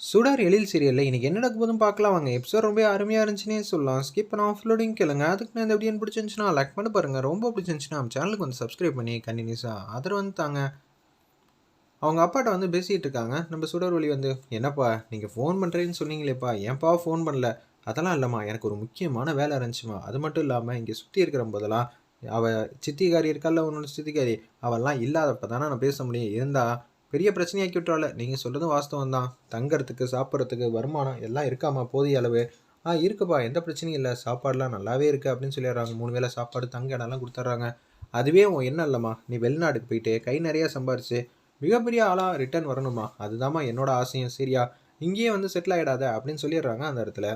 சுடர் எழில் சீரியல்ல இன்னைக்கு என்ன நடக்க போதுன்னு பார்க்கலாம் வாங்க. எபிசோட் ரொம்ப அருமையா இருந்துச்சுன்னே சொல்லலாம். ஸ்கிப் பண்ணாம ஃபுல்லோடையும் கேளுங்க. அதுக்கு நான் இந்த வீடியோ பிடிச்சிருந்துச்சுன்னா லைக் பண்ணி பாருங்க. ரொம்ப பிடிச்சிருந்துச்சுன்னா நம்ம சேனலுக்கு வந்து சப்ஸ்கிரைப் பண்ணி கண்டினியூஸா ஆதரவு வந்து தாங்க. அவங்க அப்பாட்ட வந்து பேசிட்டு இருக்காங்க. நம்ம சுடர்வழி வந்து என்னப்பா நீங்க ஃபோன் பண்றேன்னு சொன்னீங்களேப்பா, ஏன்பா ஃபோன் பண்ணல? அதெல்லாம் இல்லம்மா, எனக்கு ஒரு முக்கியமான வேலை இருந்துச்சுமா. அது மட்டும் இல்லாம இங்க சுத்தி இருக்கிற போதெல்லாம் அவ சித்திக்காரி இருக்கால்ல, உன்னோட சித்திக்காரி, அவெல்லாம் இல்லாதப்ப தானே நான் பேச முடியும். இருந்தா பெரிய பிரச்சனையாக்கி விட்டுறாள். நீங்க சொல்றதும் வாஸ்தவம் தான். தங்கறதுக்கு சாப்பிட்றதுக்கு வருமானம் எல்லாம் இருக்காமா போதிய அளவு? இருக்குப்பா, எந்த பிரச்சனையும் இல்லை, சாப்பாடுலாம் நல்லாவே இருக்கு அப்படின்னு சொல்லிடுறாங்க. 3 வேளை சாப்பாடு தங்க இடம்லாம் கொடுத்துட்றாங்க. அதுவே உன் எண்ணம் இல்லைம்மா, நீ வெளிநாட்டுக்கு போயிட்டு கை நிறைய சம்பாரிச்சு மிகப்பெரிய ஆளா ரிட்டர்ன் வரணுமா, அதுதாம்மா என்னோட ஆசையும். சரியா, இங்கேயே வந்து செட்டில் ஆகிடாத அப்படின்னு சொல்லிடுறாங்க. அந்த இடத்துல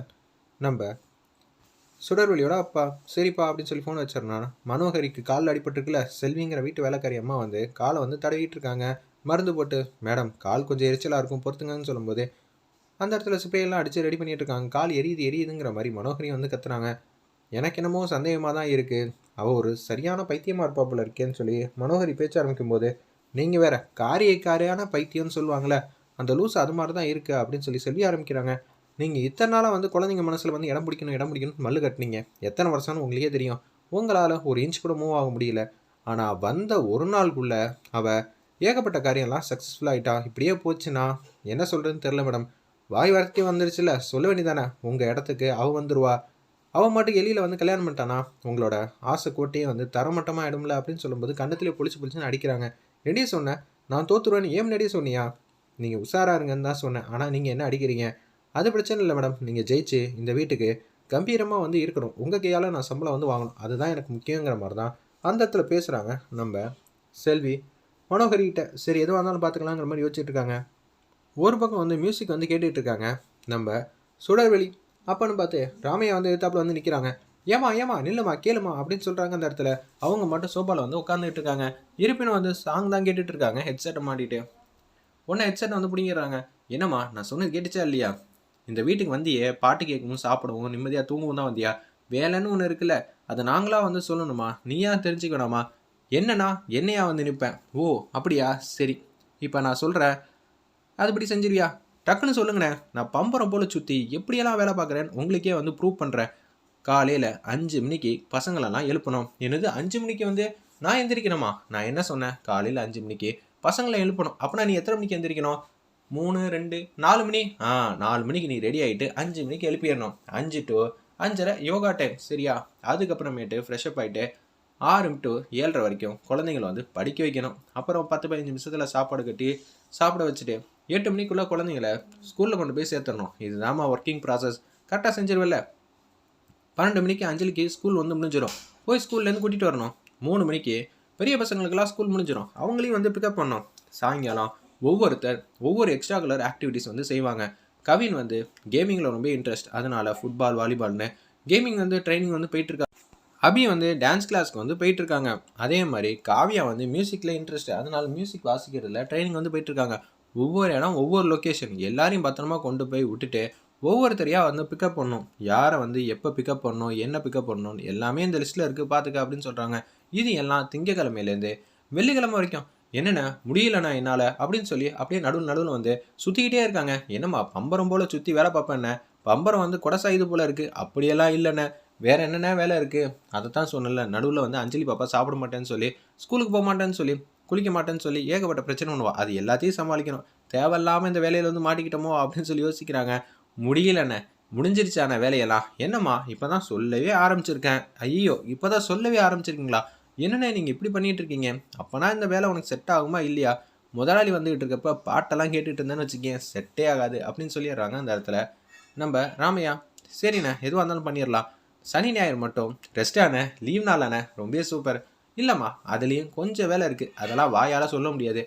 நம்ம சுடர்வழியோட அப்பா சரிப்பா அப்படின்னு சொல்லி ஃபோன் வச்சிடறான். மனோகரிக்கு காலில் அடிபட்டுருக்குல்ல, செல்விங்கிற வீட்டு வேலைக்காரி அம்மா வந்து காலை வந்து தடவிட்டு இருக்காங்க. மருந்து போட்டு, மேடம் கால் கொஞ்சம் எரிச்சலாக இருக்கும் பொறுத்துங்கன்னு சொல்லும்போது அந்த இடத்துல ஸ்ப்ரேயெல்லாம் அடித்து ரெடி பண்ணிட்டு இருக்காங்க. கால் எரியுது எரியுதுங்கிற மாதிரி மனோகரியும் வந்து கத்துறாங்க. எனக்கு என்னமோ சந்தேகமாக தான் இருக்குது, அவள் ஒரு சரியான பைத்தியமாக இருப்பாப்புல இருக்கேன்னு சொல்லி மனோகரி பேச்ச ஆரம்பிக்கும் போது, நீங்கள் வேற காரியான பைத்தியம்னு சொல்லுவாங்களே, அந்த லூஸ் அது மாதிரி தான் இருக்குது அப்படின்னு சொல்லி சொல்லி ஆரம்பிக்கிறாங்க. நீங்கள் இத்தனை நாளாக வந்து குழந்தைங்க மனசில் வந்து இடம் பிடிக்கணும் இடம் பிடிக்கணும் மல்லு கட்டினீங்க. எத்தனை வருஷம்னு உங்களுக்கே தெரியும். உங்களால் ஒரு இன்ச் கூட மூவ் ஆக முடியல. ஆனால் வந்த ஒரு நாளுக்குள்ள அவள் ஏகப்பட்ட காரியம்லாம் சக்ஸஸ்ஃபுல் ஆகிட்டா. இப்படியே போச்சுன்னா என்ன சொல்கிறதுன்னு தெரில மேடம். வாய் வார்த்தைக்கு வந்துருச்சுல, சொல்ல வேண்டியதானே, உங்கள் இடத்துக்கு அவள் வந்துடுவா. அவன் மாட்டுக்கு எலியில் வந்து கல்யாணம் பண்ணிட்டானா உங்களோட ஆசை கோட்டையே வந்து தரமட்டமாக ஆயிடும்ல அப்படின்னு சொல்லும்போது கண்ணத்துலேயே பொழிச்சுன்னு அடிக்கிறாங்க. ரெடியே சொன்னேன், நான் தோத்துருவேன்னு ஏன் முன்னாடியே சொன்னியா? நீங்கள் உஷாரா இருங்கன்னு தான் சொன்னேன். ஆனால் நீங்கள் என்ன அடிக்கிறீங்க? அது பிரச்சனை இல்லை மேடம், நீங்கள் ஜெயிச்சு இந்த வீட்டுக்கு கம்பீரமாக வந்து இருக்கணும். உங்கள் கையால் நான் சம்பளம் வந்து வாங்கணும், அதுதான் எனக்கு முக்கியங்கிற மாதிரி தான் அந்த இடத்துல பேசுகிறாங்க நம்ம செல்வி மனோகரிகிட்ட. சரி எதுவாக இருந்தாலும் பார்த்துக்கலாங்கிற மாதிரி யோசிச்சுட்டு இருக்காங்க. ஒரு பக்கம் வந்து மியூசிக் வந்து கேட்டுட்டு இருக்காங்க நம்ம சுடர்வெளி. அப்பன்னு பார்த்து ராமையா வந்து எதிர்த்தாப்புல வந்து நிற்கிறாங்க. ஏமா நில்லுமா கேளுமா அப்படின்னு சொல்கிறாங்க. அந்த இடத்துல அவங்க மட்டும் சோபாவில் வந்து உட்காந்துட்டு இருக்காங்க. இருப்பினும் வந்து சாங் தான் கேட்டுட்டு இருக்காங்க ஹெட்செட்டை மாட்டிட்டு. உடனே ஹெட்செட்டை வந்து பிடிங்கிறாங்க. என்னம்மா நான் சொன்னது கேட்டுச்சா இல்லையா? இந்த வீட்டுக்கு வந்தியே பாட்டு கேட்கவும் சாப்பிடவும் நிம்மதியாக தூங்கவும் தான் வந்தியா? வேலைன்னு ஒன்று இருக்குல்ல, அதை நாங்களாக வந்து சொல்லணுமா? நீயா தெரிஞ்சுக்கணுமா? என்னன்னா என்னையா வந்து நிற்பேன்? ஓ அப்படியா, சரி. இப்போ நான் சொல்கிறேன், அதுபடி செஞ்சிருவியா? டக்குன்னு சொல்லுங்கண்ணே, நான் பம்பரம் போல் சுற்றி எப்படியெல்லாம் வேலை பார்க்குறேன்னு உங்களுக்கே வந்து ப்ரூவ் பண்ணுறேன். காலையில் 5 மணிக்கு பசங்களெல்லாம் எழுப்பணும். என்னது 5 மணிக்கு வந்து நான் எந்திரிக்கணுமா? நான் என்ன சொன்னேன்? காலையில் 5 மணிக்கு பசங்களை எழுப்பணும். அப்படின்னா நீ எத்தனை மணிக்கு எந்திரிக்கணும்? 3, 2, 4 மணி. 4 மணிக்கு நீ ரெடி ஆகிட்டு 5 மணிக்கு எழுப்பிடணும். 5 to 5:30 யோகா டைம். சரியா? அதுக்கப்புறமேட்டு ஃப்ரெஷ்அப் ஆகிட்டு 6 to 7:30 வரைக்கும் குழந்தைங்களை வந்து படிக்க வைக்கணும். அப்புறம் 10-15 நிமிஷத்தில் சாப்பாடு கட்டி சாப்பிட வச்சுட்டு 8 மணிக்குள்ளே குழந்தைங்களை ஸ்கூலில் கொண்டு போய் சேர்த்துடணும். இதுதாம்மா ஒர்க்கிங் ப்ராசஸ். கரெக்டாக செஞ்சிருவில்ல? 12 மணிக்கு அஞ்சலிக்கு ஸ்கூல் வந்து முடிஞ்சிடும். போய் ஸ்கூல்லேருந்து கூட்டிகிட்டு வரணும். 3 மணிக்கு பெரிய பசங்களுக்கெல்லாம் ஸ்கூல் முடிஞ்சிடும். அவங்களையும் வந்து பிக்கப் பண்ணணும். சாயங்காலம் ஒவ்வொருத்தர் ஒவ்வொரு எக்ஸ்ட்ரா கலர் ஆக்டிவிட்டீஸ் வந்து செய்வாங்க. கவின் வந்து கேமிங்கில் ரொம்ப இன்ட்ரெஸ்ட், அதனால் ஃபுட்பால் வாலிபால்னு கேமிங் வந்து ட்ரைனிங் வந்து போயிட்டுருக்காங்க. அபி வந்து டான்ஸ் கிளாஸ்க்கு வந்து போயிட்டுருக்காங்க. அதே மாதிரி காவியா வந்து மியூசிக்கில் இன்ட்ரெஸ்ட், அதனால் மியூசிக் வாசிக்கிறதுல ட்ரைனிங் வந்து போயிட்டுருக்காங்க. ஒவ்வொரு இடம் ஒவ்வொரு லொக்கேஷன் எல்லாரையும் பத்திரமா கொண்டு போய் விட்டுட்டு ஒவ்வொருத்தரையாக வந்து பிக்கப் பண்ணணும். யாரை வந்து எப்போ பிக்கப் பண்ணணும், என்ன பிக்கப் பண்ணணும் எல்லாமே இந்த லிஸ்ட்டில் இருக்குது பார்த்துக்க அப்படின்னு சொல்கிறாங்க. இது எல்லாம் திங்கக்கிழமையிலேருந்து வெள்ளிக்கிழமை வரைக்கும். என்னென்ன முடியலண்ணா என்னால் அப்படின்னு சொல்லி அப்படியே நடுவில் வந்து சுற்றிக்கிட்டே இருக்காங்க. என்னம்மா பம்பரம் போல் சுற்றி வேலை பார்ப்பேன்ன? பம்பரம் வந்து கொடசாயுது போல் இருக்குது. அப்படியெல்லாம் இல்லைண்ணே, வேறு என்னென்ன வேலை இருக்குது? அதை தான் சொன்னல, நடுவில் வந்து அஞ்சலி பாப்பா சாப்பிட மாட்டேன்னு சொல்லி, ஸ்கூலுக்கு போக மாட்டேன்னு சொல்லி, குளிக்க மாட்டேன்னு சொல்லி ஏகப்பட்ட பிரச்சனை பண்ணுவா. அது எல்லாத்தையும் சமாளிக்கணும். தேவையில்லாமல் இந்த வேலையில் வந்து மாட்டிக்கிட்டோமோ அப்படின்னு சொல்லி யோசிக்கிறாங்க. முடியலண்ணே, முடிஞ்சிருச்சாண்ணே வேலையெல்லாம்? என்னம்மா இப்போ தான் சொல்லவே ஆரம்பிச்சிருக்கேன். ஐயோ இப்போ தான் சொல்லவே ஆரம்பிச்சிருக்கீங்களா? என்னண்ணே நீங்கள் இப்படி பண்ணிகிட்டு இருக்கீங்க? அப்போனா இந்த வேலை உனக்கு செட் ஆகுமா இல்லையா? முதலாளி வந்துகிட்டு இருக்கப்ப பாட்டெல்லாம் கேட்டுட்டு இருந்தேன்னு வச்சுக்கேன், செட்டே ஆகாது அப்படின்னு சொல்லிடுறாங்க. அந்த இடத்துல நம்ம ராமையா, சரிண்ணே எதுவாக இருந்தாலும் பண்ணிடலாம், சனி ஞாயிறு மட்டும் ரெஸ்டாண்ணே, லீவ் நாளாண்ணே. ரொம்ப சூப்பர். இல்லைம்மா அதுலேயும் கொஞ்சம் வேலை இருக்குது, அதெல்லாம் வாயால் சொல்ல முடியாது.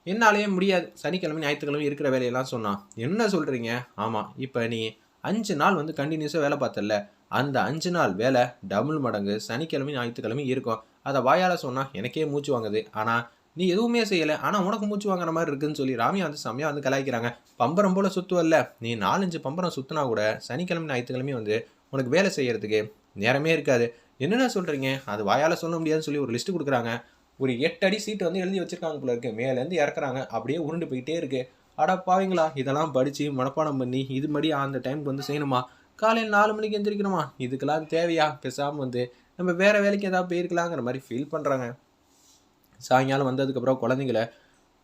என்னாலேயே முடியாது, சனிக்கிழமை ஞாயிற்றுக்கிழமை இருக்கிற வேலையெல்லாம் சொன்னான். என்ன சொல்கிறீங்க? ஆமாம், இப்போ நீ 5 நாள் வந்து கண்டினியூஸாக வேலை பார்த்தல, அந்த 5 நாள் வேலை டபுள் மடங்கு சனிக்கிழமை ஞாயிற்றுக்கிழமை இருக்கும். அதை வாயால் சொன்னால் எனக்கே மூச்சு வாங்குது. ஆனால் நீ எதுவுமே செய்யலை, ஆனால் உனக்கு மூச்சு வாங்குற மாதிரி இருக்குன்னு சொல்லி ராமியா வந்து செம்மையாக வந்து கலாய்க்கிறாங்க. பம்பரம் போல் சுற்றுவல்ல, நீ 4-5 பம்பரம் சுற்றினா கூட சனிக்கிழமை ஞாயிற்றுக்கிழமை வந்து உனக்கு வேலை செய்கிறதுக்கு நேரமே இருக்காது. என்னென்ன சொல்கிறீங்க? அது வாயால் சொல்ல முடியாதுன்னு சொல்லி ஒரு லிஸ்ட்டு கொடுக்குறாங்க. ஒரு 8 அடி சீட்டு வந்து எழுதி வச்சிருக்காங்க போல இருக்கு. மேலேருந்து இறக்குறாங்க, அப்படியே உருண்டு போயிட்டே இருக்கு. அட பாவிங்களா! இதெல்லாம் படிச்சு மனப்பாடம் பண்ணி, இது மாரி அந்த டைம்க்கு வந்து செய்யணுமா? காலையில 4 மணிக்கு எந்திரிக்கணுமா? இதுக்கெல்லாம் தேவையா? பேசாம வந்து நம்ம வேற வேலைக்கு ஏதாவது போயிருக்கலாங்கிற மாரி ஃபீல் பண்றாங்க. சாயங்காலம் வந்ததுக்கப்புறம் குழந்தைங்கள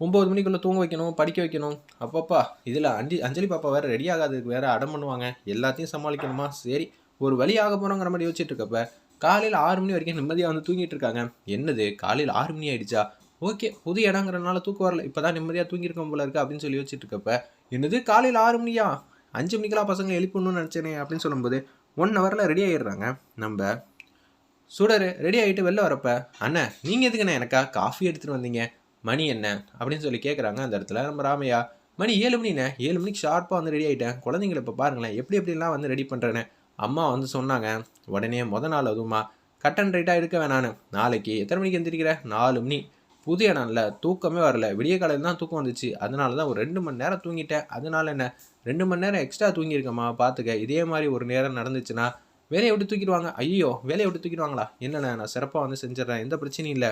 9 மணிக்குள்ள தூங்க வைக்கணும், படிக்க வைக்கணும். அப்பப்பா! இதில அஞ்சலி பாப்பா வேற ரெடி ஆகாததுக்கு வேற அடம் பண்ணுவாங்க. எல்லாத்தையும் சமாளிக்கணுமா? சரி, ஒரு வழி ஆக போறோங்கிற மாரி யோசிச்சுட்டு இருக்கப்ப, காலையில 6 மணி வரைக்கும் நிம்மதியா வந்து தூங்கிட்டு இருக்காங்க. என்னது காலையில 6 மணி ஆயிடுச்சா? ஓகே, புது இடங்கிறனால தூக்கம் வரல. இப்ப தான் நிம்மதியா தூங்கியிருக்கோம் போல இருக்கு அப்படின்னு சொல்லி யோசிச்சுட்டு இருக்கப்ப, என்னது காலையில 6 மணியா? 5 மணிக்கெல்லாம் பசங்கள எழுப்பணும்னு நெனச்சேனே அப்படின்னு சொல்லும்போது, 1 ஹவர்ல ரெடி ஆயிடுறாங்க. நம்ப சுடரு ரெடி ஆயிட்டு வெளில வரப்ப, "அண்ணே நீங்க எதுக்குண்ணே எனக்கா காஃபி எடுத்துட்டு வந்தீங்க? மணி என்ன?" அப்படின்னு சொல்லி கேட்குறாங்க அந்த இடத்துல நம்ம ராமையா. "மணி 7 மணிண்ணே. 7 மணிக்கு ஷார்ப்பா வந்து ரெடி ஆயிட்டேன். குழந்தைங்கள இப்ப பாருங்களேன், எப்படி எப்படிலாம் வந்து ரெடி பண்றேன்னு. அம்மா வந்து சொன்னாங்க. உடனே நாள் அதுவுமா, கட் அண்ட் ரைட்டா இருக்க வேணான்னு. நாளைக்கு எத்தனை மணிக்கு எந்திரிக்கிற? 4 மணி. புது இடம்ல, தூக்கமே வரல. விடிய காலையில தான் தூக்கம் வந்துச்சு. அதனால தான் ஒரு 2 மணி நேரம் தூங்கிட்டேன். அதனால என்ன? 2 மணி நேரம் எக்ஸ்ட்ரா தூங்கியிருக்கேம்மா பார்த்துக்க. இதே மாரி ஒரு நேரம் நடந்துச்சுன்னா வேலைய விட்டு தூக்கிடுவாங்க. ஐய்யயோ! வேலைய விட்டு தூக்கிடுவாங்களா? இல்லண்ணே நான் சிறப்பா வந்து செஞ்சுர்றேன். எந்த பிரச்சனையும் இல்ல.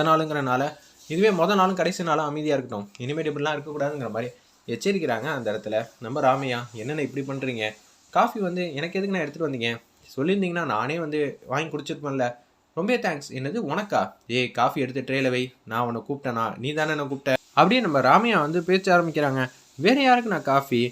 நாளுங்கிறனால, இதுவே நாளும் கடைசி நாளும் அமைதியா இருக்கட்டும். இனிமேட்டு இப்படிலாம் இருக்கக்கூடாதுங்கிற மாரி எச்சரிக்கிறாங்க அந்த இடத்துல. நம்ம ராமையா, என்னண்ணே இப்படி பண்றீங்க? காஃபி வந்து எனக்கு எதுக்குண்ணே எடுத்துட்டு வந்தீங்க? சொல்லியிருந்தீங்கன்னா நானே வந்து வாங்கி குடிச்சிருப்பேன்ல. ரொம்பவே தேங்க்ஸ். என்னது உனக்கா? ஏய் காஃபி எடுத்து ட்ரேல வை. நான் உன்ன கூப்பிட்டேனா? நீ தானே என்ன கூப்பிட்ட? அப்படியே நம்ம ராமையா வந்து பேச்ச ஆரம்பிக்கிறாங்க. வேற யாருக்கு நான் காஃபி?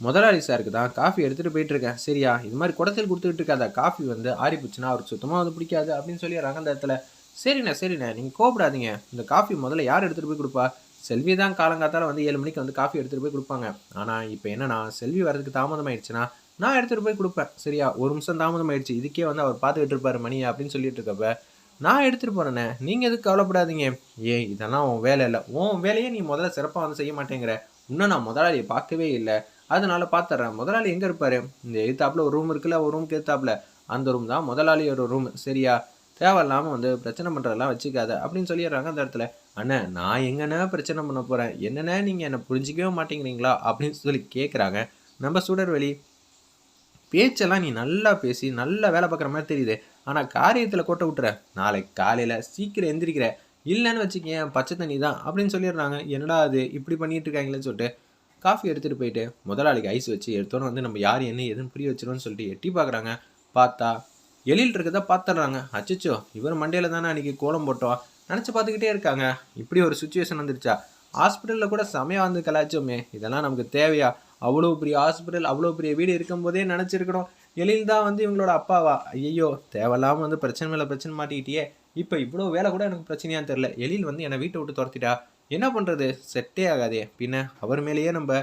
முதலாளி சாருக்கு தான் காஃபி எடுத்துட்டு போயிட்டுருக்கேன். சரியா? இது மாரி குடத்தில் குடுத்துக்கிட்டு இருக்காத. காஃபி வந்து ஆறிப்போச்சுன்னா அவருக்கு சுத்தமா வந்து பிடிக்காது அப்படின்னு சொல்லிடுறாங்க அந்த இடத்துல. சரிண்ணே, சரிண்ணே. நீங்க கோவப்படாதீங்க. இந்த காஃபி முதல்ல யார் எடுத்துட்டு போய் குடுப்பா? செல்வி தான் காலங்காத்தால வந்து 7 மணிக்கு வந்து காஃபி எடுத்துட்டு போய் குடுப்பாங்க. ஆனா இப்ப என்னன்னா, செல்வி வரதுக்கு தாமதம் ஆயிடுச்சுன்னா, நான் எடுத்துட்டு போய் குடுப்பேன். சரியா? 1 நிமிஷம் தாமதம் ஆயிடுச்சு. இதுக்கே வந்து அவர் பார்த்துக்கிட்டு இருப்பாரு மணிய அப்படின்னு சொல்லிட்டு இருக்கப்ப, நான் எடுத்துட்டு போறேண்ணே. நீங்க எதுக்கு கவலைப்படாதீங்க. ஏய் இதெல்லாம் உன் வேலை இல்ல. உன் வேலைய நீ முதல்ல சிறப்பா வந்து செய்ய மாட்டேங்கிற. இன்னும் நான் முதலாளிய பார்க்கவே இல்ல. அதனால பார்த்துடுறேன். முதலாளி எங்க இருப்பாரு? இந்த எதுத்தாப்புல ஒரு ரூம் இருக்குல்ல, ஒரு ரூமுக்கு எதுத்தாப்புல. அந்த ரூம் தான் முதலாளியோட ரூம். சரியா? தேவையில்லாம வந்து பிரச்சனை பண்றதெல்லாம் வச்சுக்காத அப்படின்னு சொல்லிடுறாங்க அந்த இடத்துல. அண்ணே நான் எங்கண்ணே பிரச்சனை பண்ண போறேன்? என்னண்ணே நீங்க என்ன புரிஞ்சுக்கவே மாட்டேங்கிறீங்களா? அப்படின்னு சொல்லி கேட்குறாங்க. நம்ம சுடர்வழி. பேச்செல்லாம் நீ நல்லா பேசி, நல்லா வேலை பார்க்குற மாரி தெரியுது. ஆனா காரியத்துல கோட்ட விட்டுற. நாளைக்கு காலையில சீக்கிரம் எந்திரிக்கிற. இல்லன்னு வச்சுக்கயேன் பச்சை தண்ணி தான் அப்படின்னு சொல்லிடுறாங்க. என்னடா இது இப்படி பண்ணிட்டு இருக்காங்களேன்னு சொல்லிட்டு காஃபி எடுத்துட்டு போயிட்டு முதலாளிக்கு ஐஸ் வச்சு எடுத்தோன்னே வந்து நம்ம யார் என்ன ஏதுன்னு புரிய வச்சிருவோம்னு சொல்லிட்டு எட்டி பார்க்குறாங்க. பார்த்தா எழில் இருக்கறத பார்த்துடுறாங்க. அச்சச்சோ! இவர் மண்டையில தானே அன்னைக்கு கோலம் போட்டோம். நினச்சு பார்த்துக்கிட்டே இருக்காங்க. இப்படி ஒரு சுச்சுவேஷன் வந்துருச்சா? ஹாஸ்பிட்டல்ல கூட செமையா வந்து கலாய்ச்சோமே! இதெல்லாம் நமக்கு தேவையா? அவ்வளோ பெரிய ஹாஸ்பிட்டல், அவ்வளோ பெரிய வீடு இருக்கும்போதே நினச்சிருக்கணும். எழில் தான் வந்து இவங்களோட அப்பாவா? ஐயய்யோ! தேவையில்லாம வந்து பிரச்சனை மேல பிரச்சனை மாட்டிக்கிட்டியே! இப்ப இவ்வளோ வேலை கூட எனக்கு பிரச்சனையான்னு தெரியல. எழில் வந்து என்னை வீட்ட விட்டு தொரத்திட்டா. என்ன பண்றது? செட்டே ஆகாதே! பின்ன அவர் மேலேயே நம்ப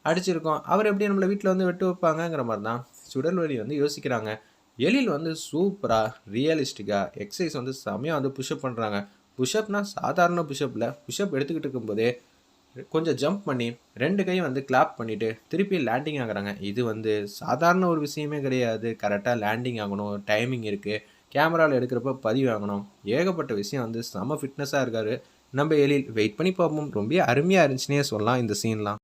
அடிச்சிருக்கோம். அவர் எப்படி நம்மள வீட்ல வந்து விட்டு வைப்பாங்கங்கிற மாரி தான் சுடர்வழி வந்து யோசிக்கிறாங்க. எழில் வந்து சூப்பரா, ரியலிஸ்டிக்கா எக்சர்சைஸ் வந்து செமையா வந்து புஷ் அப் பண்றாங்க. புஷ் அப்னா சாதாரண புஷ் அப் இல்ல. புஷ் அப் எடுத்துக்கிட்டு இருக்கும்போதே கொஞ்சம் ஜம்ப் பண்ணி 2 கையும் வந்து கிளாப் பண்ணிட்டு திருப்பி லேண்டிங் ஆகுறாங்க. இது வந்து சாதாரண ஒரு விஷயமே கிடையாது. கரெக்ட்டா லேண்டிங் ஆகணும். டைமிங் இருக்கு. கேமரால எடுக்கிறப்ப பதிவாகணும். ஏகப்பட்ட விஷயம் வந்து செம ஃபிட்னஸா இருக்காரு. நம்ம எழில். வெயிட் பண்ணி பார்ப்போம். ரொம்பவே அருமையா இருந்துச்சுன்னே சொல்லலாம் இந்த சீன்லாம்.